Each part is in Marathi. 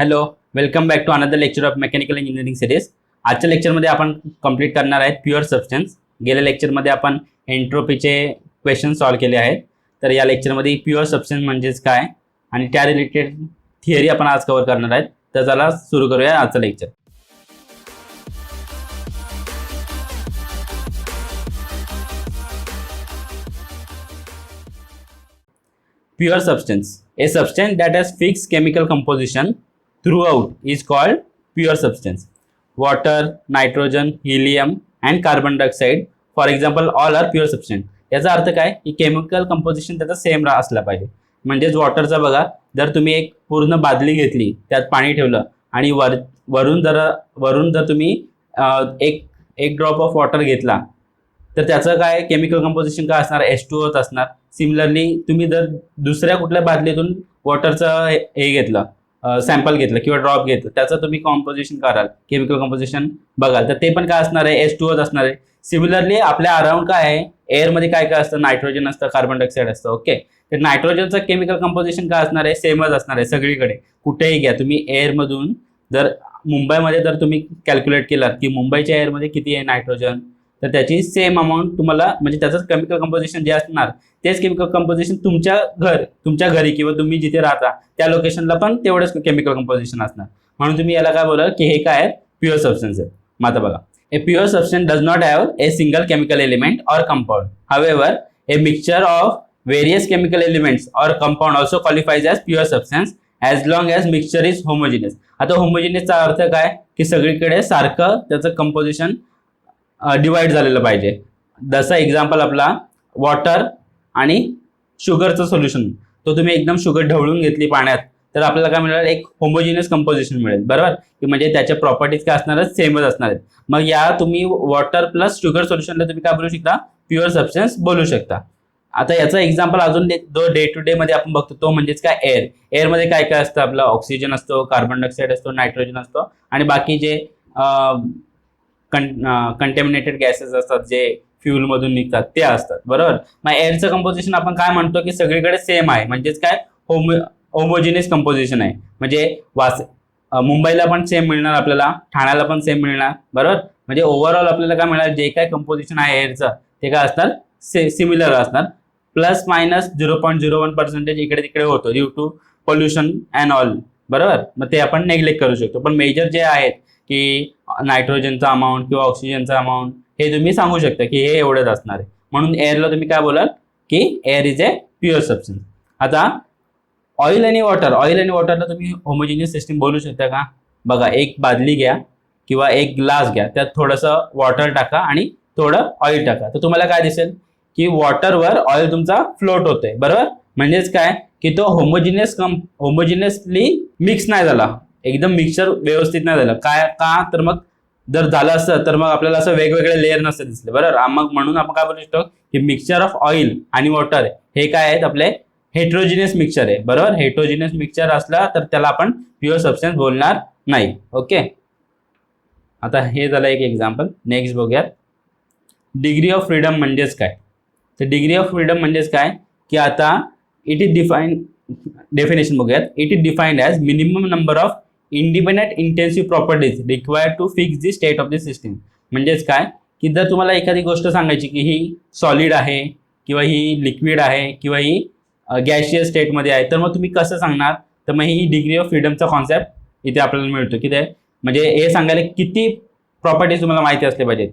Hello, welcome back to another lecture of mechanical engineering series. आजच्या लेक्चरमध्ये आपण कंप्लीट करणार आहेत प्युअर सबस्टन्स. गेल्या लेक्चरमध्ये आपण एंट्रोपीचे क्वेश्चन सॉल्व्ह केले आहेत. तर या लेक्चरमध्ये प्युअर सबस्टन्स म्हणजेच काय आणि त्या रिलेटेड थिअरी आपण आज कव्हर करणार आहेत. तर चला सुरू करूया आजचं lecture. Pure substance. A substance that has fixed chemical composition throughout is called pure substance. Water, nitrogen, helium and carbon dioxide, for example, all are pure substance. याचा अर्थ काय की केमिकल कंपोजिशन त्याचा सेम असला पाहिजे. म्हणजेच वॉटरचा बघा, जर तुम्ही एक पूर्ण बादली घेतली, त्यात पाणी ठेवलं आणि वरून जर तुम्ही एक ड्रॉप ऑफ वॉटर घेतला, तर त्याचं काय केमिकल कंपोजिशन काय असणार, H2O असणार. सिमिलरली तुम्ही जर दुसऱ्या कुठल्या बादलीतून वॉटरचं हे घेतलं, सॅम्पल घेतलं किंवा ड्रॉप घेतलं, त्याचं तुम्ही कॉम्पोजिशन कराल, केमिकल कंपोजिशन बघाल, तर ते पण काय असणार आहे, H2O असणार आहे. सिमिलरली आपल्या अराउंड काय आहे, एअरमध्ये काय काय असतं, नायट्रोजन असतं, कार्बन डायऑक्साईड असतं. ओके, तर नायट्रोजनचं केमिकल कंपोजिशन काय असणार आहे, सेमच असणार आहे सगळीकडे. कुठेही घ्या तुम्ही, एअरमधून जर मुंबईमध्ये जर तुम्ही कॅल्क्युलेट केलात की मुंबईच्या एअरमध्ये किती आहे नायट्रोजन, तर त्याची सेम अमाऊंट तुम्हाला, म्हणजे त्याचं केमिकल कंपोजिशन जे असणार तेच केमिकल कंपोजिशन तुमच्या घरी किंवा तुम्ही जिथे राहता त्या लोकेशनला पण तेवढंच केमिकल कंपोजिशन असणार. म्हणून तुम्ही याला काय बोलाल की हे काय आहे, प्युअर सबस्टन्स आहे. मग आता बघा, a pure substance does not have a single chemical element or compound. However a mixture of various chemical elements or compound also qualifies as pure substance as long as mixture is homogeneous. आता होमोजिनियसचा अर्थ काय की सगळीकडे सारखं त्याचं कंपोजिशन डिवाइड झालेलं पाहिजे. जसं एक्झाम्पल आपला वॉटर आणि शुगरचं सोल्युशन, तो तुम्ही एकदम शुगर ढवळून घेतली पाण्यात, तर आपल्याला काय मिळेल, एक होमोजिनियस कंपोजिशन मिळेल. बरोबर, की म्हणजे त्याच्या प्रॉपर्टीज काय असणार आहेत, सेमच असणार आहेत. मग या तुम्ही वॉटर प्लस शुगर सोल्युशनला तुम्ही काय बोलू शकता, प्युअर सबस्टन्स बोलू शकता. आता याचा एक्झाम्पल अजून जो डे टू डे मध्ये आपण बघतो तो म्हणजेच काय, एअर. एअरमध्ये काय काय असतं, आपलं ऑक्सिजन असतो, कार्बन डायऑक्साईड असतो, नायट्रोजन असतो आणि बाकी जे कंटॅमिनेटेड गॅसेस असतात जे फ्युल मधून निघतात ते असतात. बरोबर, मग एअरचं कंपोजिशन आपण काय म्हणतो की सगळीकडे सेम आहे, म्हणजेच काय, होमोजिनियस कंपोजिशन आहे. म्हणजे मुंबईला पण सेम मिळणार, आपल्याला ठाण्याला पण सेम मिळणार. बरोबर, म्हणजे ओव्हरऑल आपल्याला काय मिळणार, जे काय कंपोजिशन आहे एअरचं ते काय असणार, सिमिलर असणार. प्लस मायनस 0.01% इकडे तिकडे होतो due to pollution and all. बरोबर, मग ते आपण नेग्लेक्ट करू शकतो. पण मेजर जे आहेत की नायट्रोजनचा अमाऊंट किंवा ऑक्सिजनचा अमाऊंट हे तुम्ही सांगू शकता की हे एवढंच असणार आहे. म्हणून एअरला तुम्ही काय बोलाल की air is a pure substance. आता ऑइल आणि वॉटरला तुम्ही होमोजिनियस सिस्टीम बोलू शकता का? बघा, एक बादली घ्या किंवा एक ग्लास घ्या, त्यात थोडंसं वॉटर टाका आणि थोडं ऑइल टाका, तर तुम्हाला काय दिसेल की वॉटरवर ऑइल तुमचा फ्लोट होतोय. बरोबर, म्हणजेच काय की तो होमोजिनियसली मिक्स नाही झाला, एकदम मिक्सचर व्यवस्थित नाही झालं. काय का, तर मग जर झालं असतं तर मग आपल्याला असं वेगवेगळे लेअर नसते दिसले. बरोबर, मग म्हणून आपण काय बोलू शकतो की मिक्सचर ऑफ ऑइल आणि वॉटर हे काय आहेत, आपले हेट्रोजिनियस मिक्सचर आहे. बरोबर, हेट्रोजिनियस मिक्सचर असला तर त्याला आपण प्युअर सबस्टन्स बोलणार नाही. ओके, आता हे झालं एक एक्झाम्पल. नेक्स्ट बघूयात, डिग्री ऑफ फ्रीडम म्हणजेच काय. तर डिग्री ऑफ फ्रीडम म्हणजेच काय की आता इट इज डिफाईन, डेफिनेशन बघूयात. It is defined as minimum number of independent intensive properties required to fix the state of the system. म्हणजेच काय की जर तुम्हाला एखादी गोष्ट सांगायची की ही सॉलिड आहे किंवा ही लिक्विड आहे किंवा ही गॅशियस स्टेटमध्ये आहे, तर मग तुम्ही कसं सांगणार, तर मग ही डिग्री ऑफ फ्रीडमचा कॉन्सेप्ट इथे आपल्याला मिळतो. की ते म्हणजे हे सांगायला किती प्रॉपर्टीज तुम्हाला माहिती असले पाहिजेत,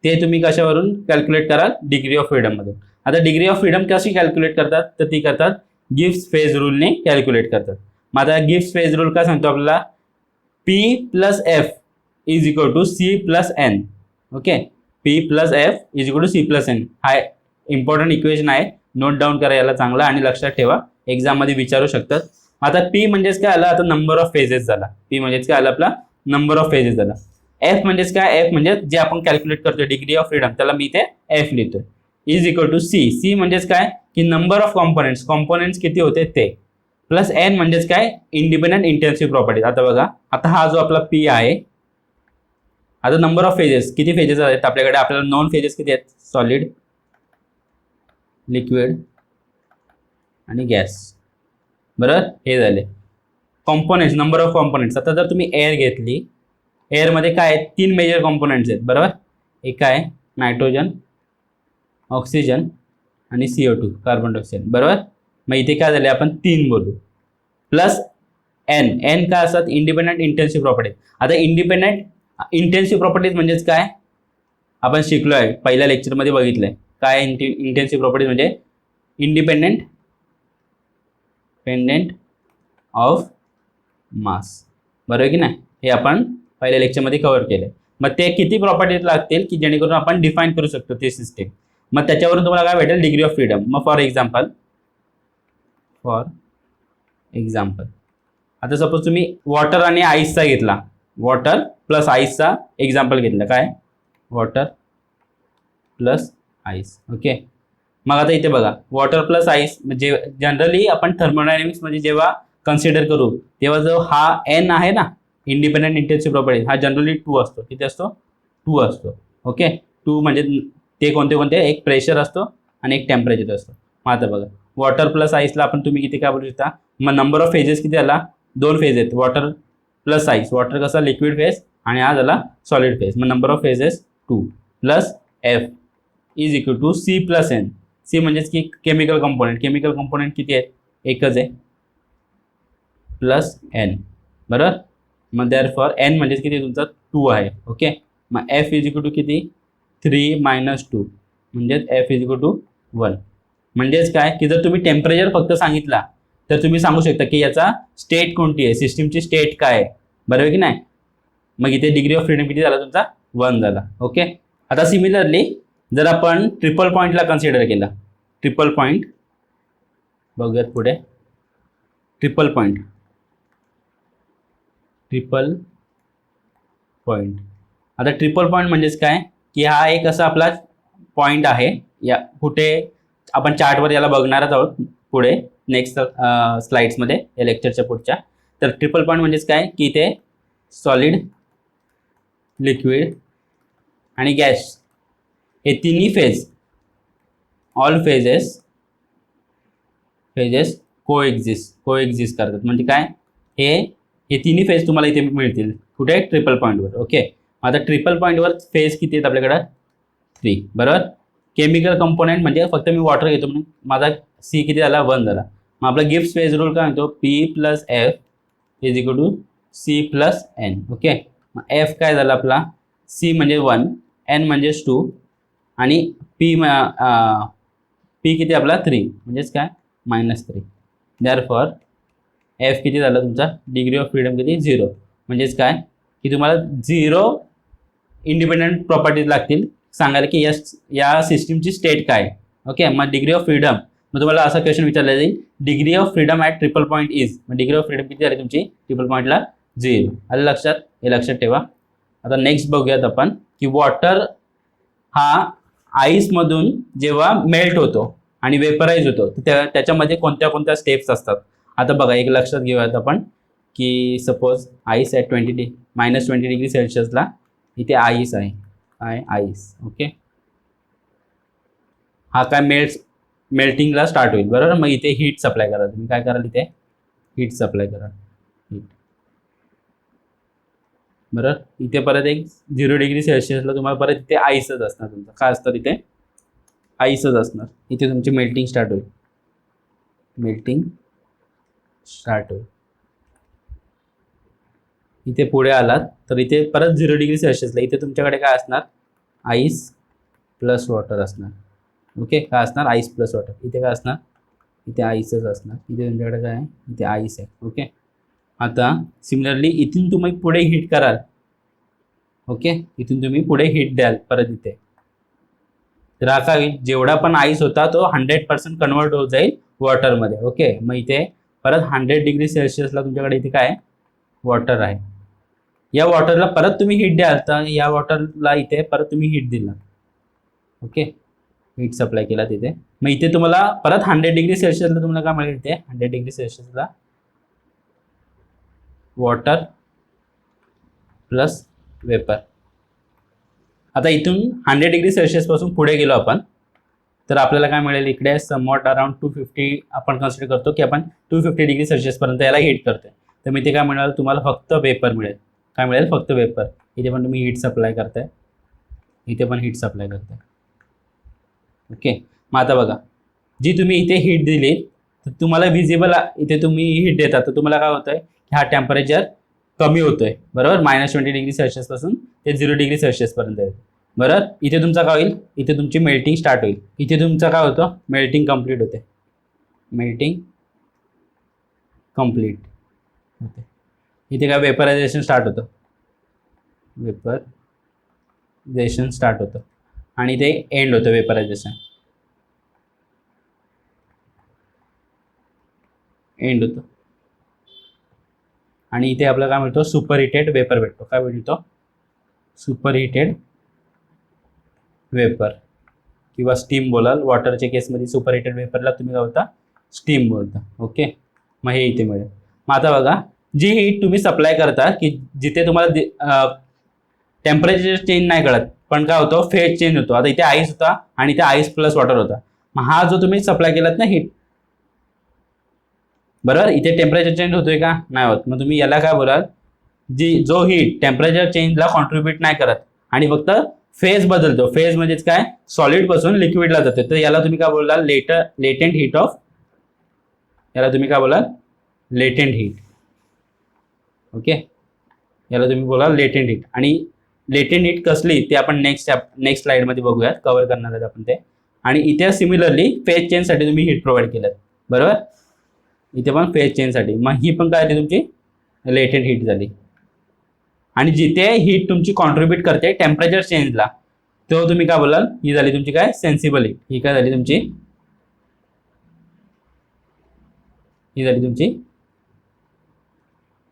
ते तुम्ही कशावरून कॅल्क्युलेट कराल, डिग्री ऑफ फ्रीडम मधून. आता डिग्री ऑफ फ्रीडम कशी कॅल्क्युलेट करतात, तर ती करतात गिब्स फेज रूलने कॅल्क्युलेट करतात. मग आता गिब्स फेज रूल काय सांगतो आपल्याला, P + F is equal to C + N. Okay, P + F is equal to C + N. हा इम्पॉर्टंट इक्वेशन आहे, नोट डाऊन करा याला चांगला आणि लक्षात ठेवा, एक्झाम मध्ये विचारू शकतात. आता P म्हणजेच काय आला, आता नंबर ऑफ फेजेस झाला. P म्हणजेच काय आला, आपला नंबर ऑफ फेजेस झाला. F म्हणजेच काय, F म्हणजे जे आपण कॅल्क्युलेट करतोय डिग्री ऑफ फ्रीडम, त्याला मी इथे F लिहितोय. इज इक्वल टू C म्हणजेच काय की नंबर ऑफ कॉम्पोनेंट्स किती होते ते, प्लस N म्हणजेच काय, इंडिपेंडेंट इंटेन्सिव्ह प्रॉपर्टीज. आता बघा, आता हा जो आपला P आहे, आता नंबर ऑफ फेजेस, किती फेजेस आहेत आपल्याकडे, आपल्याला नॉन फेजेस किती आहेत, सॉलिड, लिक्विड आणि गॅस. बरोबर, हे झाले. Components, number of components. आता जर तुम्ही एअर घेतली, एअरमध्ये काय आहेत, 3 मेजर कॉम्पोनेंट्स आहेत बरोबर. एक आहे नायट्रोजन, ऑक्सिजन आणि CO2 कार्बन डायऑक्साईड बरोबर. मग इथे काय झाले, आपण 3 बोलू. Plus N. एन काय असतात, इंडिपेंडेंट इंटेन्सिव्ह प्रॉपर्टीज. आता इंडिपेंडेंट इंटेन्सिव्ह प्रॉपर्टीज म्हणजेच काय, आपण शिकलो आहे पहिल्या लेक्चरमध्ये बघितलंय. काय इंटेन्सिव्ह प्रॉपर्टीज म्हणजे इंडिपेंडेंट ऑफ मास, बरोबर की नाही. हे आपण पहिल्या लेक्चरमध्ये कव्हर केलं. मग ते किती प्रॉपर्टीज लागतील की जेणेकरून आपण डिफाईन करू शकतो ते सिस्टीम. मग त्याच्यावरून तुम्हाला काय भेटेल, डिग्री ऑफ फ्रीडम. मग फॉर एक्झाम्पल आता सपोज तुम्ही वॉटर आणि आईसचा घेतला, वॉटर प्लस आईसचा एक्झाम्पल घेतला, काय वॉटर प्लस आईस. ओके. मग आता इथे बघा, वॉटर प्लस आईस म्हणजे जनरली आपण थर्मोडायनॅमिक्समध्ये जेव्हा कन्सिडर करू तेव्हा जो हा एन आहे ना, इंडिपेंडेंट इंटेन्सिव्ह प्रॉपर्टी, हा जनरली 2 असतो. किती असतो, 2 असतो. ओके. 2 म्हणजे ते कोणते, एक प्रेशर असतो आणि एक टेम्परेचर असतो. मग आता बघा, वॉटर प्लस आईसला आपण तुम्ही किती काय बोलू शकता, मग नंबर ऑफ फेजेस किती आला, 2 फेज आहेत. वॉटर प्लस आईस, वॉटर कसा लिक्विड फेज आणि हा झाला सॉलिड फेज. मग number of phases 2 plus F is equal to C plus N. सी म्हणजेच की केमिकल कंपोनेंट किती आहेत, एकच आहे, प्लस एन बरोबर. मग देअरफॉर एन म्हणजेच किती तुमचा 2 आहे. ओके. मग एफ इज इक्वल टू किती, 3 मायनस 2 म्हणजेच एफ इज इक्वल टू 1. म्हणजेच काय की जर तुम्ही टेम्परेचर फक्त सांगितला तर तुम्ही सांगू शकता की याचा स्टेट कोणती आहे, सिस्टीमची स्टेट काय आहे, बरोबर की नाही. मग इथे डिग्री ऑफ फ्रीडम किती झाला तुमचा, 1 झाला. ओके. आता सिमिलरली जर आपण ट्रिपल पॉईंटला कन्सिडर केला, ट्रिपल पॉईंट बघूयात पुढे. ट्रिपल पॉईंट आता ट्रिपल पॉईंट म्हणजेच काय की हा एक असा आपला पॉईंट आहे, या कुठे आपण चार्टवर याला बघणारच आहोत पुढे नेक्स्ट स्लाइड्समध्ये या लेक्चरच्या पुढच्या. तर ट्रिपल पॉईंट म्हणजेच काय की इथे सॉलिड, लिक्विड आणि गॅस हे तिन्ही फेज, ऑल फेजेस कोएक्झिस्ट करतात. म्हणजे काय, हे तिन्ही फेज तुम्हाला इथे मिळतील कुठे, ट्रिपल पॉईंटवर. ओके. आता ट्रिपल पॉईंटवर फेज किती आहेत आपल्याकडं, 3 बरोबर. केमिकल कंपोनेंट म्हणजे फक्त मी वॉटर घेतो म्हणून माझा सी किती झाला, 1 झाला. मग आपला गिब्स फेज रूल काय म्हणतो, P plus F is equal to C plus N. Okay. मग एफ काय झाला आपला, सी म्हणजे 1, एन म्हणजेच 2 आणि पी किती आपला 3 म्हणजेच काय -3. देअरफॉर एफ किती झाला तुमचा, डिग्री ऑफ फ्रीडम किती, 0. म्हणजेच काय की तुम्हाला 0 इंडिपेंडेंट प्रॉपर्टीज लागतील सांगायला की या सिस्टीमची स्टेट काय. ओके. मग डिग्री ऑफ फ्रीडम, मग तुम्हाला असा क्वेश्चन विचारला जाईल, degree of freedom at triple point is, मग डिग्री ऑफ फ्रीडम किती झाली तुमची ट्रिपल पॉईंटला, 0. आलं लक्षात, हे लक्षात ठेवा. आता नेक्स्ट बघूयात आपण की वॉटर हा आईसमधून जेव्हा मेल्ट होतो आणि वेपराईज होतो तर त्याच्यामध्ये कोणत्या स्टेप्स असतात. आता बघा, एक लक्षात घेऊयात आपण की सपोज आईस ॲट -20 डिग्री सेल्सिअसला इथे आईस आहे, आईस. ओके. हा काय मेल्टिंगला स्टार्ट होईल बरोबर. मग इथे हीट सप्लाय करा, तुम्ही काय कराल, इथे हीट सप्लाय करा, हीट बरोबर. इथे परत एक 0 डिग्री सेल्सिअसला तुम्हाला परत इथे आईसच असणार तुमचं, काय असतं इथे आईसच असणार. इथे तुमची मेल्टिंग स्टार्ट होईल, इथे पुढे आलात तर इथे परत 0 डिग्री सेल्सिअसला इथे तुमच्याकडे काय असणार, आईस प्लस वॉटर असणार. ओके. काय असणार, आईस प्लस वॉटर. इथे काय असणार, इथे आईसच असणार. इथे तुमच्याकडे काय आहे, इथे आईस आहे. ओके. आता सिमिलरली इथून तुम्ही पुढे हीट कराल. ओके. इथून तुम्ही पुढे हीट द्याल परत इथे, तर हा काय होईल, जेवढा पण आईस होता तो 100% कन्वर्ट होत जाईल वॉटरमध्ये. ओके. मग इथे परत 100 डिग्री सेल्सिअसला तुमच्याकडे इथे काय वॉटर आहे. या वॉटरला परत तुम्ही हीट द्याल, तर या वॉटरला इथे परत तुम्ही हीट दिला. ओके. हीट सप्लाय केला तिथे. मग इथे तुम्हाला परत 100 डिग्री सेल्सिअसला तुम्हाला काय मिळेल, इथे 100 डिग्री सेल्सिअसला वॉटर प्लस वेपर. आता इथून 100 डिग्री सेल्सिअस पासून पुढे गेलो आपण तर आपल्याला काय मिळेल, इकडे समवॉट अराउंड 250 आपण कन्सिडर करतो की आपण 250 डिग्री सेल्सिअस पर्यंत याला हीट करतोय. तर मी ते काय मिळाल तुम्हाला फक्त वेपर मिळेल. काय मिळेल? फक्त वेपर. इथे पण तुम्ही हीट सप्लाय करताय, इथे पण हीट सप्लाय करताय. ओके. मग आता बघा, जी तुम्ही इथे हीट दिली तर तुम्हाला विजिबल, इथे तुम्ही हीट देता तर तुम्हाला काय होतंय की हा टेम्परेचर कमी होतोय, बरोबर. -20°C पासून ते 0°C पर्यंत आहे, बरोबर. इथे तुमचा काय होईल? इथे तुमची मेल्टिंग स्टार्ट होईल. इथे तुमचं काय होतं? मेल्टिंग कंप्लीट होते. मेल्टिंग कंप्लीट होते. इथे काय वेपरायझेशन स्टार्ट होतं, वेपरायझेशन स्टार्ट होतं आणि ते एंड होतं वेपरायझेशन, एंड होतं. आणि इथे आपल्याला काय मिळतो? सुपर हिटेड वेपर भेटतो. काय मिळतो? सुपर हिटेड वेपर किंवा स्टीम बोलाल. वॉटरच्या केसमध्ये सुपर हिटेड वेपरला तुम्ही काय बोलता? स्टीम बोलता. ओके. मग हे इथे मिळेल. मग आता बघा, जी हीट तुम्ही सप्लाय करता की जिथे तुम्हाला टेम्परेचर चेंज नाही कळत, पण काय होतं? फेज चेंज होतो. आता इथे आईस होता आणि इथे आईस प्लस वॉटर होता. मग हा जो तुम्ही सप्लाय केलात ना हीट, बरोबर, इथे टेम्परेचर चेंज होतोय का? नाही होत. मग तुम्ही याला काय बोलाल? जो हीट टेम्परेचर चेंजला कॉन्ट्रीब्यूट नाही करत आणि फक्त फेज बदलतो. फेज म्हणजेच काय? सॉलिड पासून लिक्विडला जाते. तर याला तुम्ही काय बोलाल? लेटेंट हीट ऑफ, याला तुम्ही काय बोलाल? Latent heat. ओके. याला तुम्ही बोलाल लेटेंट हीट. आणि लेटेंट हीट कसली ते आपण नेक्स्ट स्लाइडमध्ये बघूयात, कव्हर करणार आहेत आपण ते. आणि इथे सिमिलरली फेज चेंजसाठी तुम्ही हीट प्रोव्हाइड केलं, बरोबर. इथे पण फेज चेंजसाठी. मग ही पण काय झाली? तुमची लेटेंट हीट झाली. आणि जिथे हीट तुमची कॉन्ट्रीब्यूट करते टेम्परेचर चेंजला, तो तुम्ही काय बोलाल? ही झाली तुमची काय? Sensible heat. ही काय झाली तुमची? ही झाली तुमची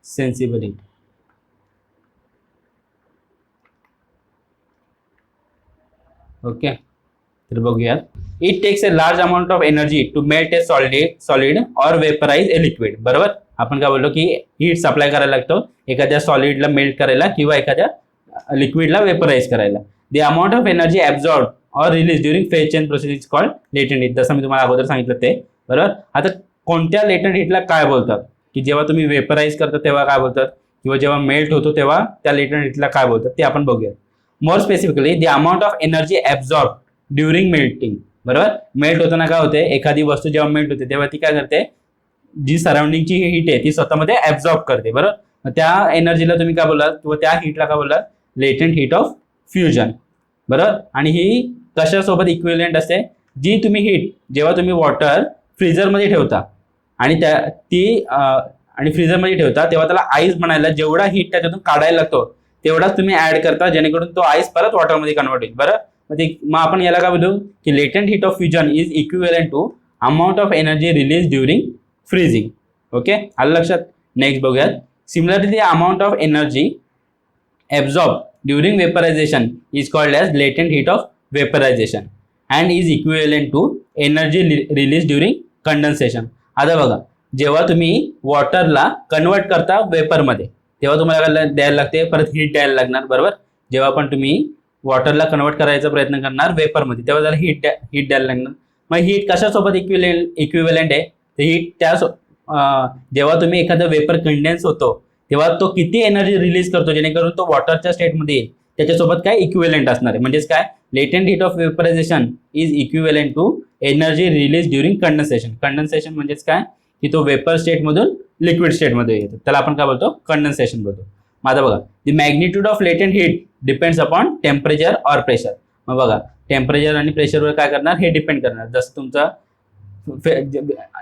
सेन्सिबल हीट. ओके. तर बघूयात. It takes a large amount of energy to melt a solid और वेपराइज ए लिक्विड, बरोबर. आपण काय बोललो की हीट सप्लाय करायला लागतो एखाद्या सॉलिडला मेल्ट करायला किंवा एखाद्या लिक्विडला वेपराइज करायला. The amount of energy absorb or release during phase change process is called latent heat. जसं मी तुम्हाला अगोदर सांगितलं ते, बरोबर. आता कोणत्या लेटेंट हीटला काय बोलतात? की जेव्हा तुम्ही वेपराइज करता तेव्हा काय बोलतात, किंवा जेव्हा मेल्ट होतो तेव्हा त्या लेटेंट हीटला काय बोलतात ते आपण बघूया. More specifically the amount of energy absorb during melting, बरोबर. मेल्ट होताना काय होते? एखादी वस्तू जेव्हा मेल्ट होते तेव्हा ती काय करते? जी सराउंडिंगची हीट आहे ती स्वतःमध्ये ॲब्झॉर्ब करते, बरोबर. मग त्या एनर्जीला तुम्ही काय बोलाल? किंवा त्या हीटला काय बोलाल? लेटेंट हीट ऑफ फ्युजन, बरोबर. आणि ही कशासोबत इक्विव्हॅलेंट असते? जी तुम्ही हीट जेव्हा तुम्ही वॉटर फ्रीजरमध्ये ठेवता आणि आणि फ्रीजरमध्ये ठेवता तेव्हा त्याला आईस बनायला जेवढा हीट त्याच्यातून काढायला लागतो तेवढाच तुम्ही ऍड करता, जेणेकरून तो आईस परत वॉटरमध्ये कन्वर्ट होईल, बरं. मग आपण याला काय बोलू की latent heat of fusion is equivalent to amount of energy release during freezing. Okay. आलं लक्षात? नेक्स्ट बघूयात. Similarly the amount of energy absorbed during vaporization is called as latent heat of vaporization and is equivalent to energy released during condensation. आता बघा, जेव्हा तुम्ही वॉटरला कन्वर्ट करता वेपरमध्ये तेव्हा तुम्हाला द्यायला लागते परत हीट द्यायला लागणार, बरोबर. जेव्हा पण तुम्ही वॉटरला कन्वर्ट करायचा प्रयत्न करणार वेपरमध्ये तेव्हा त्याला हीट द्यायला लागणार. मग हीट कशासोबत इक्विव्हॅलेंट आहे? तर हीट त्या जेव्हा तुम्ही एखादा वेपर कंडेन्स होतो तेव्हा तो किती एनर्जी रिलीज करतो जेणेकरून तो वॉटरच्या स्टेटमध्ये येईल त्याच्यासोबत काय इक्विव्हॅलेंट असणार आहे. म्हणजेच काय? Latent heat of vaporization is equivalent to energy release during condensation. Condensation म्हणजेच काय? की तो वेपर स्टेटमधून लिक्विड स्टेटमध्ये येतो, त्याला आपण काय बोलतो? कंडेन्सेशन बोलतो. मग आता बघा, the magnitude of latent heat depends upon temperature or pressure. मग बघा, टेम्परेचर आणि प्रेशरवर काय करणार? हे डिपेंड करणार. जसं तुमचा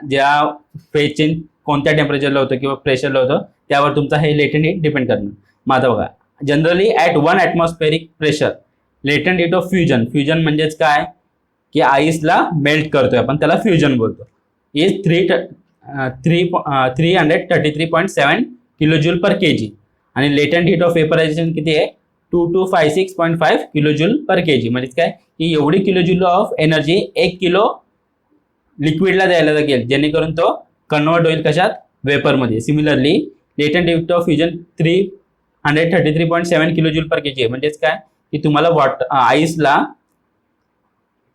ज्या फेज चेंज कोणत्या टेम्परेचरला होतं किंवा प्रेशरला होतं त्यावर तुमचा हे लेटेंट हीट डिपेंड करणार. मग आता बघा, generally at 1 atmospheric pressure latent heat of fusion म्हणजेच काय? की आईसला मेल्ट करतोय आपण, त्याला फ्युजन बोलतो. Is 333.7 kilojoule per kg. आणि लेटेंट हीट ऑफ वेपरायझेशन किती आहे? 2256.5 किलोजूल पर kg. म्हणजेच काय? की एवढी किलोजूल ऑफ एनर्जी 1 किलो लिक्विडला द्यायला लागेल जेणेकरून तो कन्वर्ट होईल कशात? वेपरमध्ये. Similarly latent heat of fusion 333.7 kilojoule per kg. म्हणजेच काय? की तुम्हाला आईसला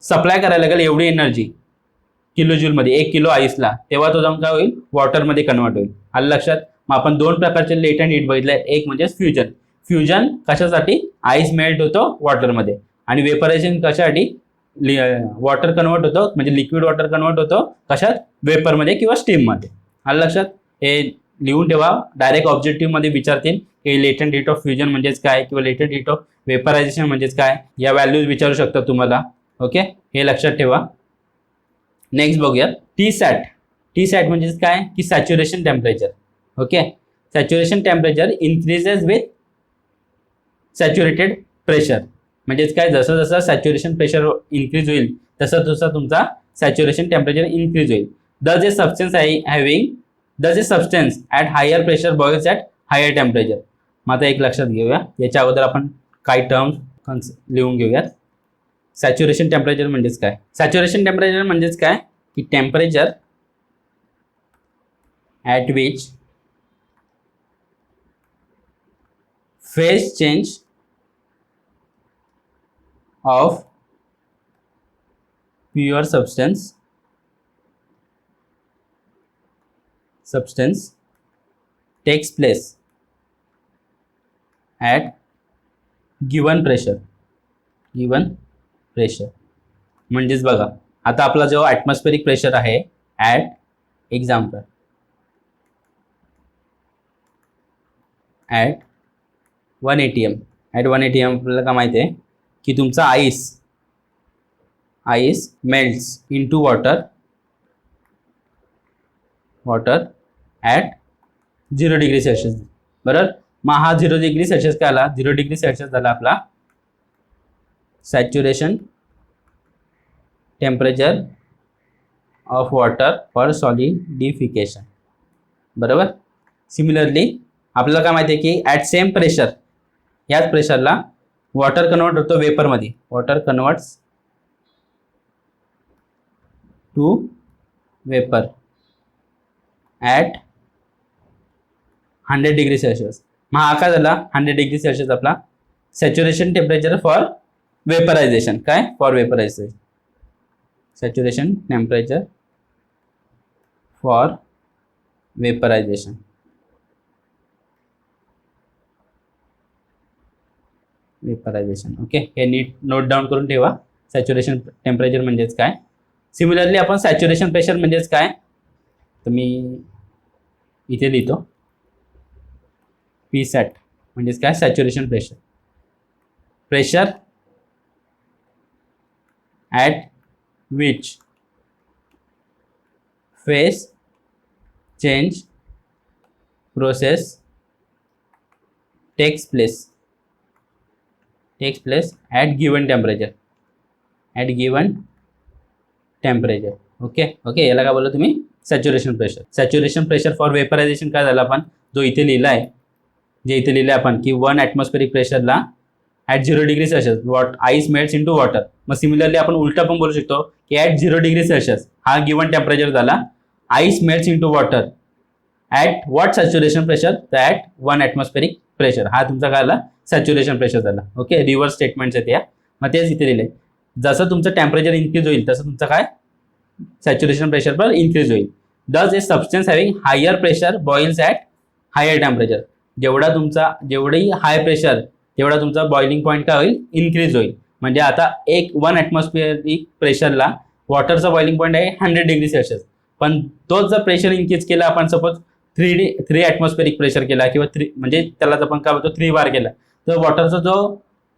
सप्लाय करायला लागेल एवढी एनर्जी किलोजूलमध्ये, 1 किलो आईसला, तेव्हा तो जाऊन काय होईल? वॉटरमध्ये कन्वर्ट होईल. आलं लक्षात? मग आपण दोन प्रकारचे लेटंट हीट बघितले, एक म्हणजे फ्युजन. फ्युजन कशासाठी, आईस मेल्ट होतो वॉटरमध्ये, आणि वेपरायझेशन कशासाठी, वॉटर कन्वर्ट होतो, म्हणजे लिक्विड वॉटर कन्वर्ट होतो कशात, वेपरमध्ये किंवा स्टीममध्ये. आलं लक्षात, हे लिहून ठेवा. डायरेक्ट ऑब्जेक्टिव्ह मध्ये विचारतील की लेटंट हीट ऑफ फ्युजन म्हणजेच काय, किंवा लेटंट हीट ऑफ वेपरायझेशन म्हणजेच काय, या व्हॅल्यूज विचारू शकतात तुम्हाला. ओके, हे लक्षात ठेवा. नेक्स्ट बघूया टी सॅट. टी सॅट म्हणजेच काय की saturation temperature. Okay, saturation temperature increases with saturated pressure. म्हणजेच काय, जसं जसं सॅच्युरेशन प्रेशर इन्क्रीज होईल तसं तसं तुमचा सॅच्युरेशन टेम्परेचर इन्क्रीज होईल. Thus a substance at higher pressure boils at higher temperature. मग आता एक लक्षात घेऊया, याच्या अगोदर आपण काही टर्म्स लिहून घेऊयात. सॅच्युरेशन टेम्परेचर म्हणजेच काय, सॅच्युरेशन टेम्परेचर म्हणजेच काय की temperature at which phase change of pure substance takes place at given pressure. म्हणजेच बघा, आता आपला जो ॲटमॉस्फेरिक प्रेशर आहे at example at 180 m. At 180 m आपल्याला काय माहिती आहे की तुमचा ice melts into water at 0 degree Celsius. बरोबर, मग हा 0 डिग्री सेल्सिअस काय आला, 0 डिग्री सेल्सिअस झाला आपला saturation temperature of water for solidification. बरोबर, सिमिलरली आपल्याला काय माहिती आहे की ॲट सेम प्रेशर, याच प्रेशरला वॉटर कन्वर्ट होतो वेपरमध्ये. Water converts to vapour at 100 degree celsius. मग हा काय झाला, 100 डिग्री सेल्सिअस आपला सॅच्युरेशन टेम्परेचर फॉर वेपरायझेशन. काय, for vaporization, saturation temperature for vaporization. Okay, हे नीट नोट डाऊन करून ठेवा, सॅच्युरेशन टेम्परेचर म्हणजेच काय. सिमिलरली आपण सॅच्युरेशन प्रेशर म्हणजेच काय, तर मी इथे लिहितो पी सॅट म्हणजेच काय, saturation pressure at which phase change process takes place at given temperature. Okay, याला काय बोलला तुम्ही, सॅच्युरेशन प्रेशर फॉर वेपरायझेशन. काय झालं आपण जो इथे लिहिला आहे, आपण की 1 ॲटमॉस्फेरिक प्रेशरला at 0 degree celsius ice melts into water. मग सिमिलरली आपण उलटा पण बोलू शकतो की ॲट 0 डिग्री सेल्सिअस हा गिवन टेम्परेचर झाला, ice melts into water at what saturation pressure, तर ॲट 1 ॲटमॉस्फेरिक प्रेशर. हा तुमचा काय झाला, सॅच्युरेशन प्रेशर झाला. ओके, रिव्हर्स स्टेटमेंट्स आहेत या. मग तेच इथे लिहिले, जसं तुमचं टेम्परेचर इन्क्रीज होईल तसं तुमचं काय, सॅच्युरेशन प्रेशर पण इन्क्रीज होईल. Thus a substance having higher pressure boils at higher temperature. जेवढी हाय प्रेशर तेवढा तुमचा बॉइलिंग पॉईंट काय होईल, इन्क्रीज होईल. म्हणजे आता 1 ॲटमॉस्फेरिक प्रेशरला वॉटरचा बॉइलिंग पॉईंट आहे 100 डिग्री सेल्सिअस, पण तोच जर प्रेशर इन्क्रीज केला आपण, सपोज 3 ॲटमॉस्फेरिक प्रेशर केला किंवा 3 म्हणजे त्याला आपण काय बोलतो 3 बार केला, तर वॉटरचा जो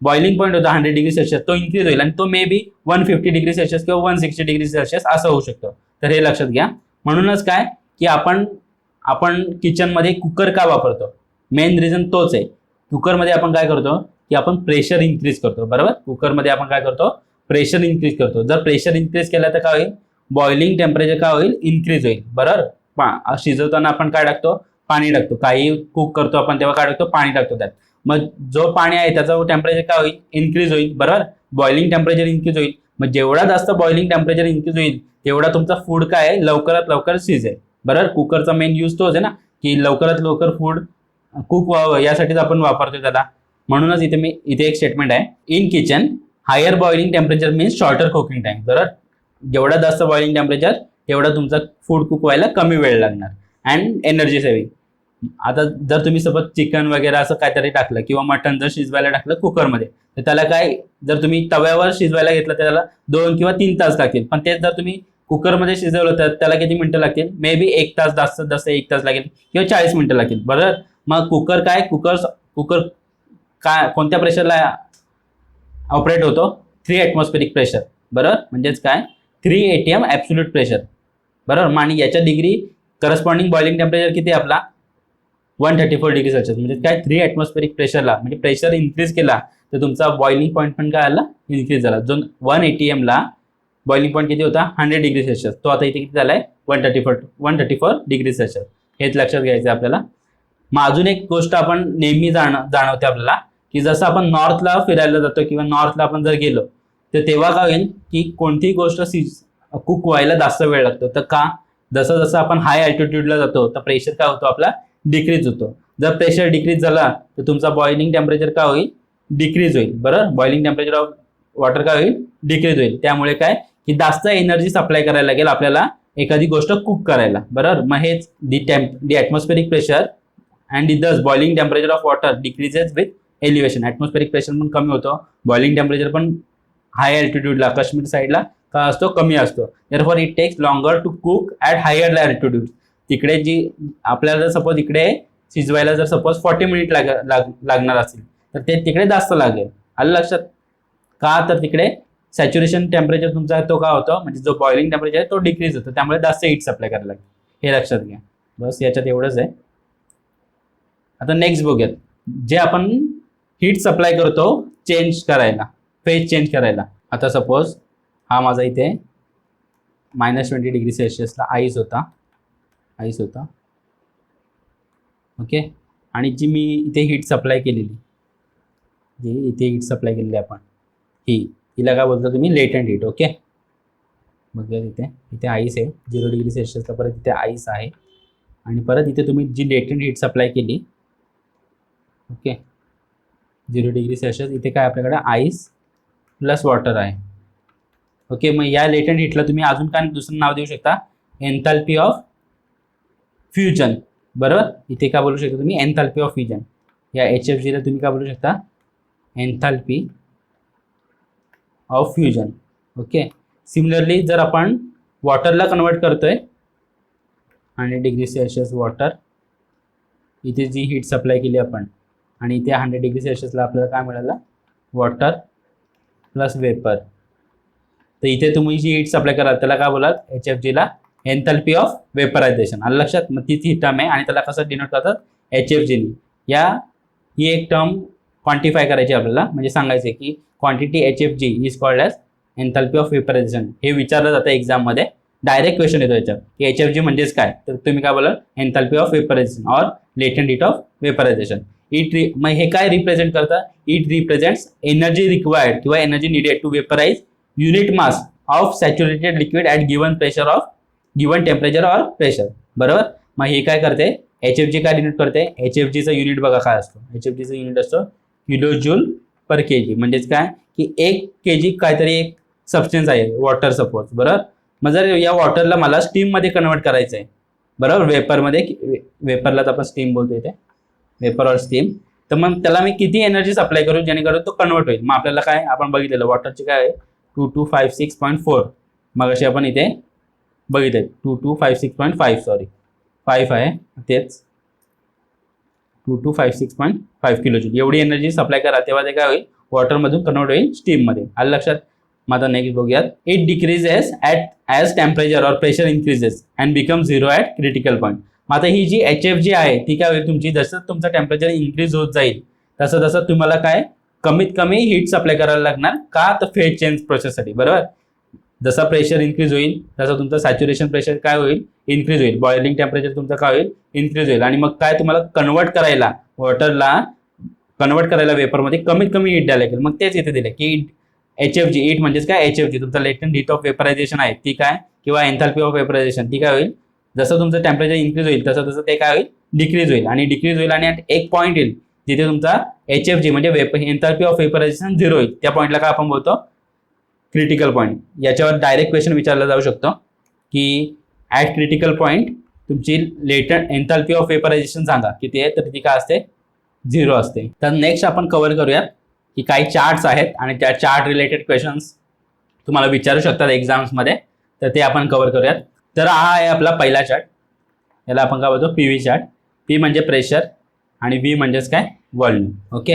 बॉइलिंग पॉईंट होता 100 डिग्री सेल्सिअस तो इन्क्रीज होईल, आणि तो मे बी 150 डिग्री सेल्सिअस किंवा 160 डिग्री सेल्सिअस असं होऊ शकतो. तर हे लक्षात घ्या. म्हणूनच काय की आपण किचनमध्ये कुकर का वापरतो, मेन रिझन तोच आहे. कुकरमध्ये आपण काय करतो की आपण प्रेशर इन्क्रीज करतो. बरोबर, कुकरमध्ये आपण काय करतो, प्रेशर इन्क्रीज करतो. जर प्रेशर इन्क्रीज केला तर काय होईल, बॉइलिंग टेम्परेचर काय होईल, इन्क्रीज होईल. बरोबर, शिजवताना आपण काय टाकतो, पाणी टाकतो. काही कुक करतो आपण तेव्हा काय टाकतो, पाणी टाकतो त्यात. मग जो पाणी आहे त्याचा टेम्परेचर काय होईल, इन्क्रीज होईल. बरोबर, बॉइलिंग टेम्परेचर इन्क्रीज होईल. मग जेवढा जास्त बॉइलिंग टेम्परेचर इन्क्रीज होईल तेवढा तुमचा फूड काय आहे, लवकरात लवकर शिजेल. बरोबर, कुकरचा मेन यूज तोच आहे ना, की लवकरात लवकर फूड कुक व्हावं यासाठीच आपण वापरतो त्याला. म्हणूनच इथे एक स्टेटमेंट आहे, in kitchen higher boiling temperature means shorter cooking time. बरोबर, जेवढा जास्त बॉइलिंग टेम्परेचर तेवढा तुमचा फूड कुक व्हायला कमी वेळ लागणार. अँड एनर्जी सेव्हिंग, आता जर तुम्ही सपोज चिकन वगैरे असं काहीतरी टाकलं किंवा मटन जर शिजवायला टाकलं कुकरमध्ये, तर त्याला काय, जर तुम्ही तव्यावर शिजवायला घेतलं तर त्याला 2 किंवा 3 तास लागतील. पण तेच जर तुम्ही कुकरमध्ये शिजवलं तर त्याला किती मिनिटं लागतील, मे बी 1 तास, जास्तीत जास्त 1 तास लागेल किंवा 40 मिनिटं लागतील. बरोबर. मग कुकर काय कोणत्या प्रेशरला ऑपरेट होतो, 3 atmospheric प्रेशर. बरोबर, म्हणजेच काय 3 atm ॲब्सोल्यूट प्रेशर. बरोबर. आणि याच्या डिग्री करस्पॉन्डिंग बॉइलिंग टेम्परेचर किती आपला 134 डिग्री सेल्सिअस. म्हणजे काय 3 atmospheric प्रेशरला, म्हणजे प्रेशर इन्क्रीज केला तर तुमचा बॉइलिंग पॉईंट पण काय आला, इन्क्रीज झाला. जो 1 atm ला बॉइलिंग पॉईंट किती होता 100 डिग्री सेल्सिअस, तो आता इथे किती झालाय 134 डिग्री सेल्सिअस. हेच लक्षात घ्यायचं आपल्याला. मग अजून एक गोष्ट आपण नेहमी जाणवते आपल्याला, की जसं आपण नॉर्थला फिरायला जातो किंवा नॉर्थला आपण जर गेलो तर तेव्हा काय होईल की कोणतीही गोष्ट कुक व्हायला जास्त वेळ लागतो. तर का, जसं जसं आपण हाय अल्टिट्यूडला जातो तर प्रेशर काय होतो आपला डिक्रीज होतो. जर प्रेशर डिक्रीज झाला तर तुमचा बॉइलिंग टेम्परेचर काय होईल, डिक्रीज होईल. बरोबर. बॉइलिंग टेम्परेचर ऑफ वॉटर काय होईल, डिक्रीज होईल. त्यामुळे काय की जास्त एनर्जी सप्लाय करायला लागेल आपल्याला एखादी गोष्ट कुक करायला. बरोबर. मग हेच the atmospheric pressure and thus boiling temperature of water decreases with elevation. Atmospheric pressure पण कमी होतो, बॉइलिंग टेम्परेचर पण हाय अल्टिट्यूडला काश्मीर साईडला काय असतो, कमी असतो. Therefore it takes longer to cook at higher altitude. तिकडे जी आपल्याला सपोज इकडे शिजवायला जर सपोज 40 मिनिट लागणार असेल तर ते तिकडे जास्त लागेल. आलं लक्षात. का, तर तिकडे सॅच्युरेशन टेम्परेचर तुमचा तो काय होतो, म्हणजे जो बॉइलिंग टेम्परेचर आहे तो डिक्रीज होतो, त्यामुळे जास्त हीट सप्लाय करायला लागते. हे लक्षात घ्या. बस याच्यात एवढंच आहे. आता नेक्स्ट बघूयात, जे आपण हीट सप्लाय करतो चेंज करायला, फेज चेंज करायला. आता सपोज हा माझा इथे -20 डिग्री सेल्सिअसला आईस होता. ओके. आणि जी मी इथे हीट सप्लाय केलेली, आपण हिला काय बोलता तुम्ही, लेटंट हीट. ओके. बघा इथे आईस आहे 0 डिग्री सेल्सिअसला, परत इथे आईस आहे आणि परत इथे तुम्ही जी लेटंट हीट सप्लाय केली, ओके, 0 डिग्री सेल्सिअस, इथे काय आपल्याकडे आईस प्लस वॉटर आहे. ओके. मग या लेटंट हीटला तुम्ही अजून काय दुसरं नाव देऊ शकता, एन्थाल्पी ऑफ फ्युजन. बरोबर. इथे काय बोलू शकता तुम्ही, एन्थाल्पी ऑफ फ्युजन. या HFGला तुम्ही काय बोलू शकता, enthalpy of fusion. Okay. Similarly जर आपण वॉटरला कन्वर्ट करतोय 100 डिग्री सेल्सिअस वॉटर, इथे जी हीट सप्लाय केली आपण आणि इथे 100 डिग्री सेल्सिअसला आपल्याला काय मिळालं, वॉटर प्लस वेपर. तर इथे तुम्ही जी हीट सप्लाय कराल त्याला काय बोलाल, HFGला एन्थाल्पी ऑफ वेपरायझेशन. आलं लक्षात. मग तीच ही टर्म आहे आणि त्याला कसं डिनोट करतात, HFGनी. ही एक टर्म क्वांटिफाय करायची आपल्याला, म्हणजे सांगायचे की quantity HFG is called as enthalpy of vaporisation. हे विचारलं जातं एक्झाममध्ये, डायरेक्ट क्वेश्चन येतो याच्यात की HFG म्हणजेच काय, तर तुम्ही काय बोलाल, enthalpy of vaporization or latent heat of vaporization. मग हे काय रिप्रेझेंट करतं, इट रिप्रेझेंट्स एनर्जी रिक्वायर्ड किंवा energy needed to vaporize unit mass of saturated liquid at given pressure of given temperature or pressure. बरोबर. मग हे काय करते, HFG काय डिनोट करते, HFGचं युनिट बघा काय असतो, HFGचं युनिट असतो किलोजूल पर kg. म्हणजेच काय की 1 kg काहीतरी एक सबस्टन्स आहे, वॉटर सपोज. बरोबर. मग जर या वॉटरला मला स्टीममध्ये कन्वर्ट करायचं आहे, बरोबर, वेपरलाच आपण स्टीम बोलतो इथे, वेपर ऑर स्टीम. तर मग त्याला मी किती एनर्जी सप्लाय करू जेणेकरून तो कन्वर्ट होईल. मग आपल्याला काय, आपण बघितलेलं वॉटरची काय आहे 2256.4. मग अशी आपण इथे बघितले 2256.5, सॉरी 5 आहे, तेच 2256.5 किलोजूल एवढी एनर्जी सप्लाय करा, तेव्हा ते काय होईल, वॉटरमधून कन्वर्ट होईल स्टीममध्ये. आलं लक्षात. मग आता नेक्स्ट बघूयात, it decreases as temperature or pressure increases and become 0 at critical point. मग आता ही जी HFG आहे ती काय होईल तुमची, जसं तुमचं टेम्परेचर इन्क्रीज होत जाईल तसं तसं तुम्हाला काय कमीत कमी हीट सप्लाय करायला लागणार. का, तर फेज चेंज प्रोसेससाठी. बरोबर. जसा प्रेशर इन्क्रीज होईल तसं तुमचं सॅच्युरेशन प्रेशर काय होईल, इन्क्रीज होईल. बॉइलिंग टेम्परेचर तुमचं काय होईल, इन्क्रीज होईल. आणि मग काय तुम्हाला कन्वर्ट करायला, वॉटरला कन्वर्ट करायला वेपरमध्ये कमीत कमी हीट द्यायला लागेल. मग तेच इथे दिले की HFG, हीट म्हणजेच काय, HFG तुमचा लेटंट हीट ऑफ वेपरायझेशन आहे ती काय, किंवा एन्थाल्पी ऑफ वेपरायझेशन ती काय होईल, जसं तुमचं टेम्परेचर इन्क्रीज होईल तसं तसं ते काय होईल, डिक्रीज होईल. आणि डिक्रीज होईल आणि एक पॉईंट येईल जिथे तुमचा HFG म्हणजे एन्थाल्पी ऑफ वेपरायझेशन 0 होईल. त्या पॉईंटला काय आपण बोलतो, क्रिटिकल पॉईंट. याच्यावर डायरेक्ट क्वेश्चन विचारला जाऊ शकतो की ॲट क्रिटिकल पॉईंट तुमची लेटेंट एन्थॅल्पी ऑफ वेपरायझेशन सांगा किती आहे, तर ती काय असते 0 असते. तर नेक्स्ट आपण कव्हर करूयात की काही चार्ट्स आहेत आणि त्या चार्ट रिलेटेड क्वेश्चन्स तुम्हाला विचारू शकतात एक्झाम्समध्ये, तर ते आपण कव्हर करूयात. तर हा आहे आपला पहिला चार्ट, याला आपण काय बोलतो PV चार्ट. P म्हणजे प्रेशर आणि V म्हणजेच काय व्हॉल्यूम. ओके,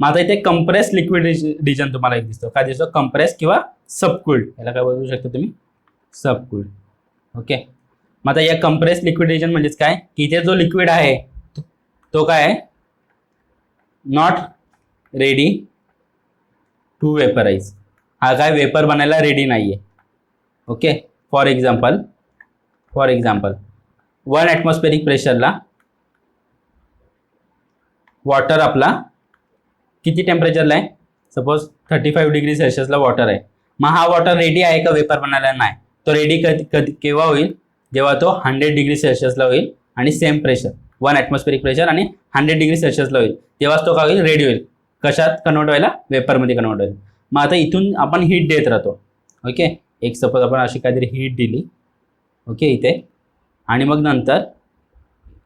मग आता इथे कंप्रेस लिक्विड रिजन तुम्हाला एक दिसतो, काय दिसतो कंप्रेस किंवा सबकूल्ड, याला काय बोलू शकता तुम्ही सबकूल्ड. ओके, मग आता या कंप्रेस लिक्विड रिजन म्हणजेच काय की इथे जो लिक्विड आहे तो काय आहे नॉट रेडी टू वेपराइज, हा काय वेपर बनायला रेडी नाहीये. ओके, फॉर एक्झाम्पल 1 ॲटमॉस्फेरिक प्रेशरला वॉटर आपला किती टेम्परेचरला आहे, सपोज 35 डिग्री सेल्सिअसला वॉटर आहे. मग हा वॉटर रेडी आहे का वेपर बनायला? नाही. तो रेडी कधी केव्हा होईल, जेव्हा तो 100 डिग्री सेल्सिअसला होईल आणि सेम प्रेशर 1 ॲटमॉस्फेरिक प्रेशर आणि 100 डिग्री सेल्सिअसला होईल, तेव्हाच तो काय होईल रेडी होईल. कशात कन्वर्ट व्हायला? वेपरमध्ये कन्वर्ट होईल. मग आता इथून आपण हीट देत राहतो. ओके, एक सपोज आपण अशी काहीतरी हीट दिली. ओके, इथे आणि मग नंतर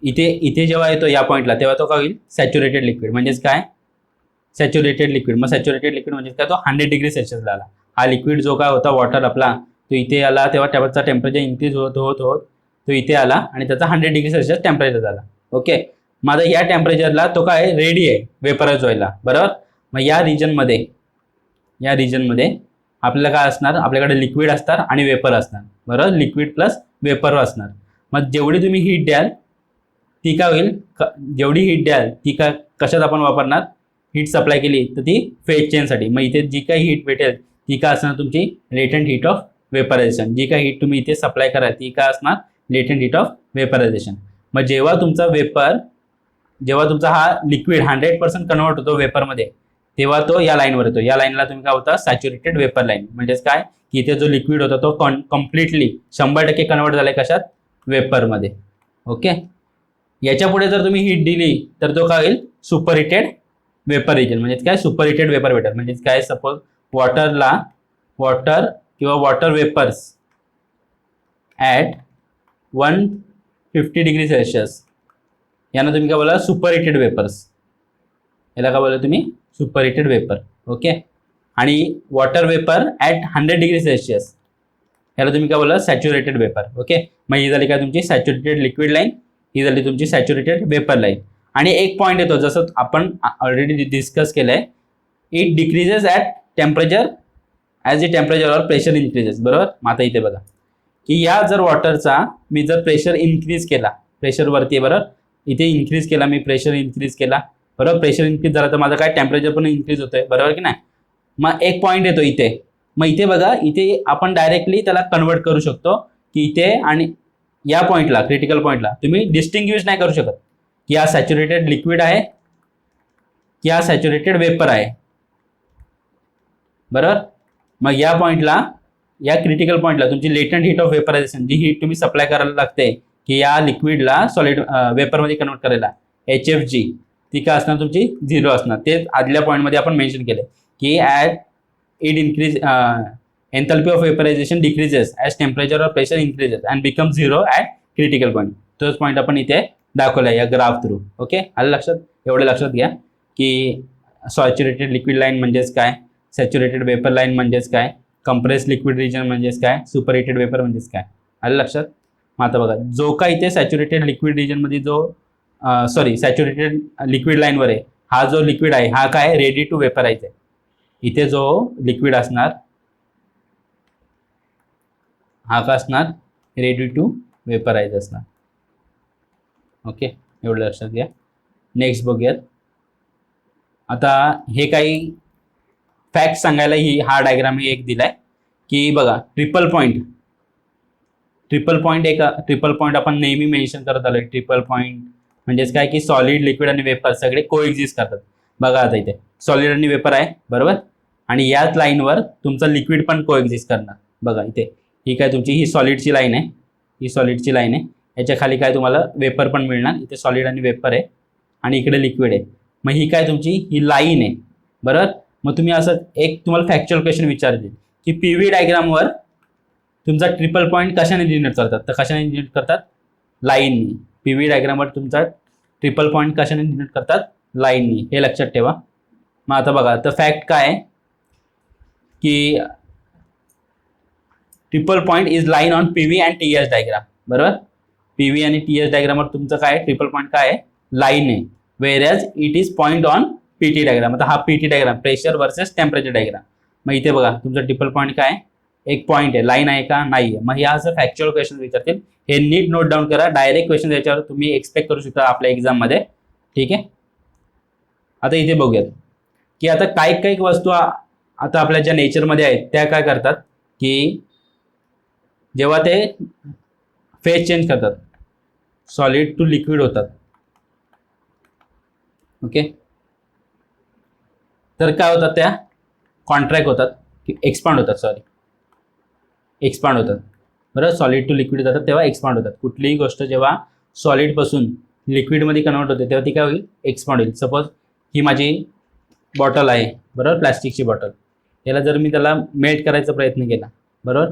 इथे जेव्हा येतो या पॉईंटला तेव्हा तो काय होईल सॅच्युरेटेड लिक्विड. म्हणजेच काय सॅच्युरेटेड लिक्विड. मग सॅच्युरेटेड लिक्विड म्हणजे काय तो 100 डिग्री सेल्सिअसला आला. हा लिक्विड जो काय होता वॉटर आपला तो इथे आला, तेव्हा त्याचा टेम्परेचर इन्क्रीज होत होत होत तो इथे आला आणि त्याचा 100 डिग्री सेल्सिअस टेम्परेचर झाला. ओके, मग आता या टेम्परेचरला तो काय रेडी आहे वेपराइज व्हायला, बरोबर. मग या रिजनमध्ये आपल्याला काय असणार, आपल्याकडे लिक्विड असणार आणि वेपर असणार, बरोबर. लिक्विड प्लस वेपर असणार. मग जेवढी तुम्ही हीट द्याल ती काय होईल, जेवढी हीट द्याल ती काय कशात आपण वापरणार, हीट सप्लाय केली तर ती फेज चेंजसाठी. मग इथे जी काही हीट भेटेल ती काय असणार तुमची लेटेंट हीट ऑफ वेपरायझेशन. जी काही हीट तुम्ही इथे सप्लाय करा ती काय असणार लेटेंट हीट ऑफ वेपरायझेशन. मग जेव्हा तुमचा हा लिक्विड 100% कन्वर्ट होतो वेपरमध्ये, तेव्हा तो या लाईनवर येतो. या लाईनला तुम्ही काय होता सॅच्युरेटेड वेपर लाईन. म्हणजेच काय की इथे जो लिक्विड होता तो कम्प्लिटली 100% कन्वर्ट झालाय कशात, वेपरमध्ये. ओके, याच्या पुढे जर तुम्ही हीट दिली तर तो काय होईल सुपर हिटेड वेपर रिजन. म्हणजेच काय सुपर हिटेड वेपर वेटर. म्हणजेच काय सपोज वॉटर किंवा water vapours at 150 degree Celsius यांना तुम्ही काय बोला सुपर हिटेड वेपर्स. याला काय बोला तुम्ही सुपर हिटेड वेपर. ओके, आणि water vapour at 100 degree Celsius याला तुम्ही काय बोला सॅच्युरेटेड वेपर. ओके, मग ही झाली काय तुमची सॅच्युरेटेड लिक्विड लाईन, ही झाली तुमची सॅच्युरेटेड वेपर लाईन. आणि एक पॉईंट येतो जसं आपण ऑलरेडी डिस्कस केलंय, it decreases at temperature as the temperature or pressure increases, बरोबर. मग आता इथे बघा की या जर वॉटरचा मी जर प्रेशर इन्क्रीज केला, प्रेशरवरती बरोबर, इथे इन्क्रीज केला मी, प्रेशर इन्क्रीज केला, बरोबर. प्रेशर इन्क्रीज झाला तर माझं काय टेम्परेचर पण इन्क्रीज होतोय, बरोबर की नाही. मग एक पॉईंट येतो इथे. मग इथे बघा इथे आपण डायरेक्टली त्याला कन्वर्ट करू शकतो की इथे आणि या पॉईंटला क्रिटिकल पॉईंटला तुम्ही डिस्टिंग्विश नाही करू शकत की हा सॅच्युरेटेड लिक्विड आहे की हा सॅच्युरेटेड वेपर आहे, बरोबर. मग या पॉईंटला या क्रिटिकल पॉईंटला तुमची लेटंट हीट ऑफ वेपरायझेशन, जी हीट तुम्ही सप्लाय करायला लागते की या लिक्विडला सॉलिड वेपरमध्ये कन्वर्ट करायला, HFG, ती काय असणार तुमची 0 असणार. ते आदल्या पॉईंटमध्ये आपण मेन्शन केले की at it increase एन्थॅल्पी of vaporisation decreases as temperature or pressure increases and become 0 at critical point. तोच पॉईंट आपण इथे दाखवला या ग्राफ थ्रू. ओके, आलं लक्षात. एवढं लक्षात घ्या की सॅच्युरेटेड लिक्विड लाईन म्हणजेच काय, सॅच्युरेटेड वेपर लाईन म्हणजेच काय, कंप्रेस लिक्विड रिजन म्हणजेच काय, सुपर हिटेड वेपर म्हणजेच काय. आलं लक्षात. मग आता बघा जो काय इथे सॅच्युरेटेड लिक्विड रिजनमध्ये सॅच्युरेटेड लिक्विड लाईनवर आहे, हा जो लिक्विड आहे हा काय रेडी टू वेपराइज आहे. इथे जो लिक्विड असणार हा का असणार रेडी टू वेपराइज असणार. ओके, एवढं लक्षात घ्या. नेक्स्ट बघूयात. आता हे काही फॅक्ट सांगायला हा डायग्राम एक दिलाय की बघा ट्रिपल पॉईंट आपण नेहमी मेन्शन करत आलोय. ट्रिपल पॉईंट म्हणजेच काय की सॉलिड लिक्विड आणि वेपर सगळे कोएक्झिस्ट करतात. बघा आता इथे सॉलिड आणि वेपर आहे, बरोबर, आणि याच लाईनवर तुमचं लिक्विड पण कोएक्झिस्ट करणार. बघा इथे ही काय तुमची ही सॉलिडची लाईन आहे, याच्या खाली काय तुम्हाला वेपर पण मिळणार. इथे सॉलिड आणि वेपर आहे आणि इकडे लिक्विड आहे. मग ही काय तुमची ही लाईन आहे, बरोबर. मग तुम्ही असं एक तुम्हाला फॅक्च्युअल क्वेश्चन विचारतील की PV डायग्रामवर तुमचा ट्रिपल पॉईंट कशाने डिनोट करतात, तर कशाने डिनोट करतात लाईननी. पीव्ही डायग्रामवर तुमचा ट्रिपल पॉईंट कशाने डिनोट करतात? लाईननी. हे लक्षात ठेवा. मग आता बघा, तर फॅक्ट काय आहे की triple point is line on PV and TS diagram. बरोबर, पीव्ही आणि टीएस डायग्रामवर तुमचं काय ट्रिपल पॉईंट काय आहे? लाईन आहे. Whereas it is point on PT diagram. आता हा PT diagram pressure versus temperature diagram. मग इथे बघा तुमचा ट्रिपल पॉईंट काय? एक पॉईंट आहे, लाईन आहे का? नाही आहे. मग ह्या असं फॅक्च्युअल क्वेश्चन विचारतील, हे नीट नोट डाऊन करा. डायरेक्ट क्वेश्चन याच्यावर तुम्ही एक्सपेक्ट करू शकता आपल्या एक्झाममध्ये. ठीक आहे. आता इथे बघूयात की आता काही काही वस्तू आता आपल्या ज्या नेचरमध्ये आहेत त्या काय करतात की जेव्हा ते फेज चेंज करतात, सॉलिड टू लिक्विड होतात. ओके, तर काय होतात? त्या कॉन्ट्रॅक्ट होतात की एक्सपांड होतात. एक्सपांड होतात. बरं, सॉलिड टू लिक्विड जातात तेव्हा एक्सपांड होतात. कुठलीही गोष्ट जेव्हा सॉलिडपासून लिक्विडमध्ये कन्वर्ट होते तेव्हा ती काय होईल? एक्सपांड होईल. सपोज ही माझी बॉटल आहे, बरोबर, प्लॅस्टिकची बॉटल. याला जर मी त्याला मेल्ट करायचा प्रयत्न केला, बरोबर,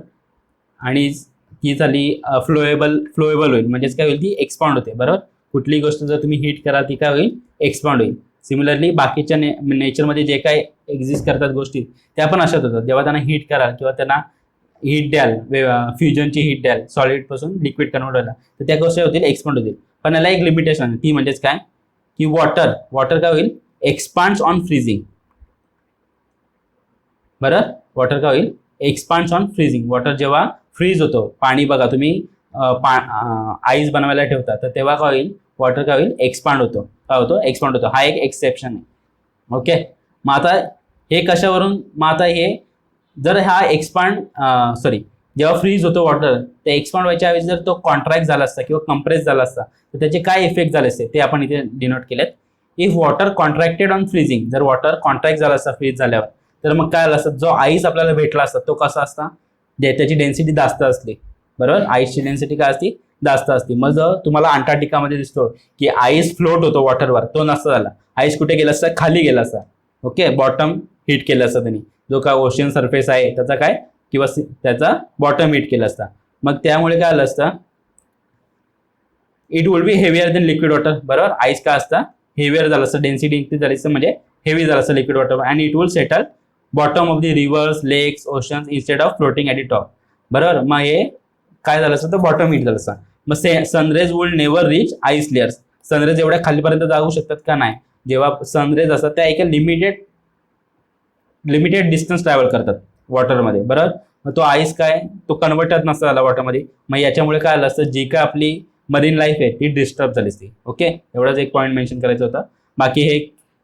आणि ती झाली फ्लोएबल होईल, म्हणजेच काय होईल? ती एक्सपांड होते. बरोबर, कुठलीही गोष्ट जर तुम्ही हीट कराल ती काय होईल? एक्सपांड होईल. सिमिलरली बाकीच्या नेचरमध्ये जे काय एक्झिस्ट करतात गोष्टी त्या पण अशाच होतात. जेव्हा त्यांना हीट कराल किंवा त्यांना हीट द्याल, फ्युजनची हीट द्याल सॉलिडपासून लिक्विड कन्वर्ट व्हायला, तर त्या गोष्टी होतील? एक्सपांड होतील. पण याला एक लिमिटेशन आहे. ती म्हणजेच काय की वॉटर काय होईल? Expands on freezing. बरं, वॉटर काय होईल? Expands on freezing. वॉटर जेव्हा फ्रीज होतो, पाणी बघा तुम्ही आईस बनवायला ठेवता, तर तेव्हा काय होईल? वॉटर काय होईल? एक्सपांड होतो. काय होतो? एक्सपांड होतो. हा एक एक्सेप्शन आहे. ओके, मग आता हे कशावरून? मग आता हे जर हा जेव्हा फ्रीज होतो वॉटर, तर एक्सपांड व्हायच्या ऐवजी जर तो कॉन्ट्रॅक्ट झाला असता किंवा कंप्रेस झाला असता तर त्याचे काय इफेक्ट झाले असते ते आपण इथे डिनोट केलेत. If water contracted on freezing, जर वॉटर कॉन्ट्रॅक्ट झाला असता फ्रीज झाल्यावर, तर मग काय झालं असतं? जो आईस आपल्याला भेटला असता तो कसा असता? त्याची डेन्सिटी जास्त असली. बरोबर, आईसची डेन्सिटी काय असती? जास्त असती. मग जर तुम्हाला अंटार्क्टिकामध्ये दिसतो की आईस फ्लोट होतो वॉटरवर, तो नसता झाला. आईस कुठे गेला असता? खाली गेला असता. ओके, बॉटम हीट केलं असतं त्यांनी. जो काय ओशन सरफेस आहे त्याचा काय किंवा त्याचा बॉटम हीट केला असता. मग त्यामुळे काय आलं असतं? It will be heavier than liquid water. बरोबर, आईस काय असतं? हेवियर झालं असतं, डेन्सिटी इन्क्रीज झाली असतं, म्हणजे हेवी झालं असतं liquid water. And it will settle bottom of the rivers, lakes, oceans instead of floating at the top. बरोबर, मग हे काय झालं असतं? तर बॉटम हीट झालं असतं. मग sun rays will never reach ice layers. Sun rays एवढ्या खालीपर्यंत जाऊ शकतात का? नाही. जेव्हा सनरेज असतात त्या एका लिमिटेड डिस्टन्स ट्रॅव्हल करतात वॉटरमध्ये. बरोबर, मग तो आईस काय तो कन्वर्टच नसता झाला वॉटरमध्ये. मग याच्यामुळे काय आलं असतं? जी काय आपली मरीन लाईफ आहे ती डिस्टर्ब झाली असती. ओके, एवढाच एक पॉईंट मेन्शन करायचा होता. बाकी हे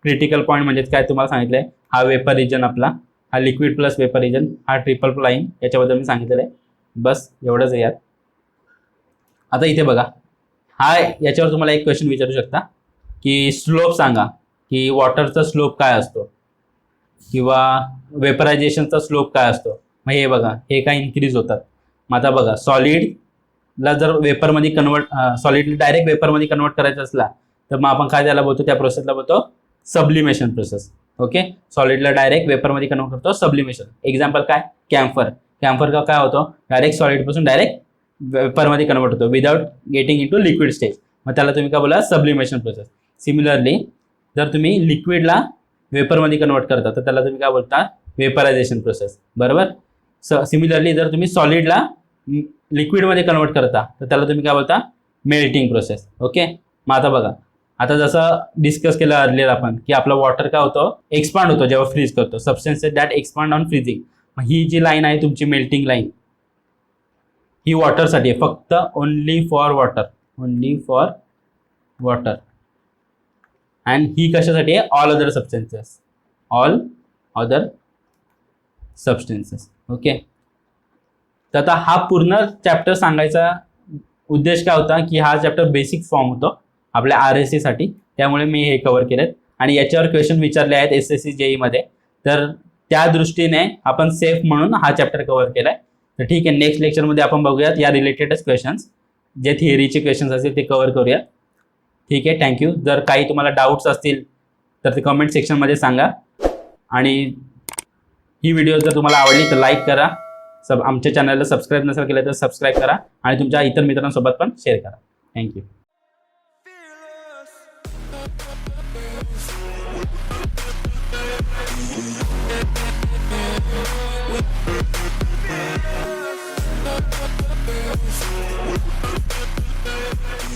क्रिटिकल पॉईंट म्हणजे काय तुम्हाला सांगितलंय, हा वेपर रिजन आपला, हा लिक्विड प्लस वेपर रिजन, हा ट्रिपल लाईन, याच्याबद्दल मी सांगितलेलं आहे. बस एवढंच आहे यार. आता इथे बघा, याच्यावर तुम्हाला एक क्वेश्चन विचारू शकता की स्लोप सांगा, की वॉटरचा स्लोप काय असतो किंवा वेपरायझेशनचा स्लोप काय असतो. मग हे बघा, हे काय इन्क्रीज होतात. मग आता बघा, सॉलिडला जर वेपरमध्ये सॉलिडला डायरेक्ट वेपरमध्ये कन्वर्ट करायचं असला तर मग आपण काय त्याला बोलतो? त्या प्रोसेसला बोलतो सब्लिमेशन प्रोसेस. ओके, सॉलिडला डायरेक्ट वेपरमध्ये कन्वर्ट करतो सब्लिमेशन. एक्झाम्पल काय? कॅम्फर का काय होतो? डायरेक्ट सॉलिडपासून डायरेक्ट वेपरमध्ये कन्वर्ट होतो without getting into liquid stage. मग त्याला तुम्ही काय बोला? Sublimation process. सिमिलरली जर तुम्ही लिक्विडला वेपरमध्ये कन्वर्ट करता तर त्याला तुम्ही काय बोलता? Vaporisation process. बरोबर, सिमिलरली जर तुम्ही सॉलिडला लिक्विडमध्ये कन्वर्ट करता तर त्याला तुम्ही काय बोलता? Melting process. ओके, मग आता बघा, आता जसं डिस्कस केलं अर्लियर आपण की आपलं वॉटर काय होतं? एक्सपांड होतो जेव्हा फ्रीज करतो. Substances that expand on freezing. मग ही जी लाईन आहे तुमची मेल्टिंग लाईन, ही वॉटरसाठी आहे, फक्त only for water. And he कशासाठी आहे? All other सबस्टेन्सेस. ओके, तर आता हा पूर्ण चॅप्टर सांगायचा उद्देश काय होता की हा चॅप्टर बेसिक फॉर्म होतो आपल्या RSC साठी, त्यामुळे मी हे कव्हर केलेत. आणि याच्यावर क्वेश्चन विचारले आहेत SSC JEE मध्ये, तर त्या दृष्टीने आपण सेफ म्हणून हा चॅप्टर कव्हर केलाय. तर ठीक आहे, नेक्स्ट लेक्चरमध्ये आपण बघूयात या रिलेटेडच क्वेश्चन्स, जे थिअरीचे क्वेश्चन्स असतील ते कव्हर करूयात. ठीक आहे, थँक्यू. जर काही तुम्हाला डाऊट्स असतील तर ते कमेंट सेक्शनमध्ये सांगा. आणि ही व्हिडिओ जर तुम्हाला आवडली तर लाईक करा. आमच्या चॅनलला सबस्क्राईब नसेल केलं तर सबस्क्राईब करा आणि तुमच्या इतर मित्रांसोबत पण शेअर करा. थँक्यू.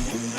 Fearless.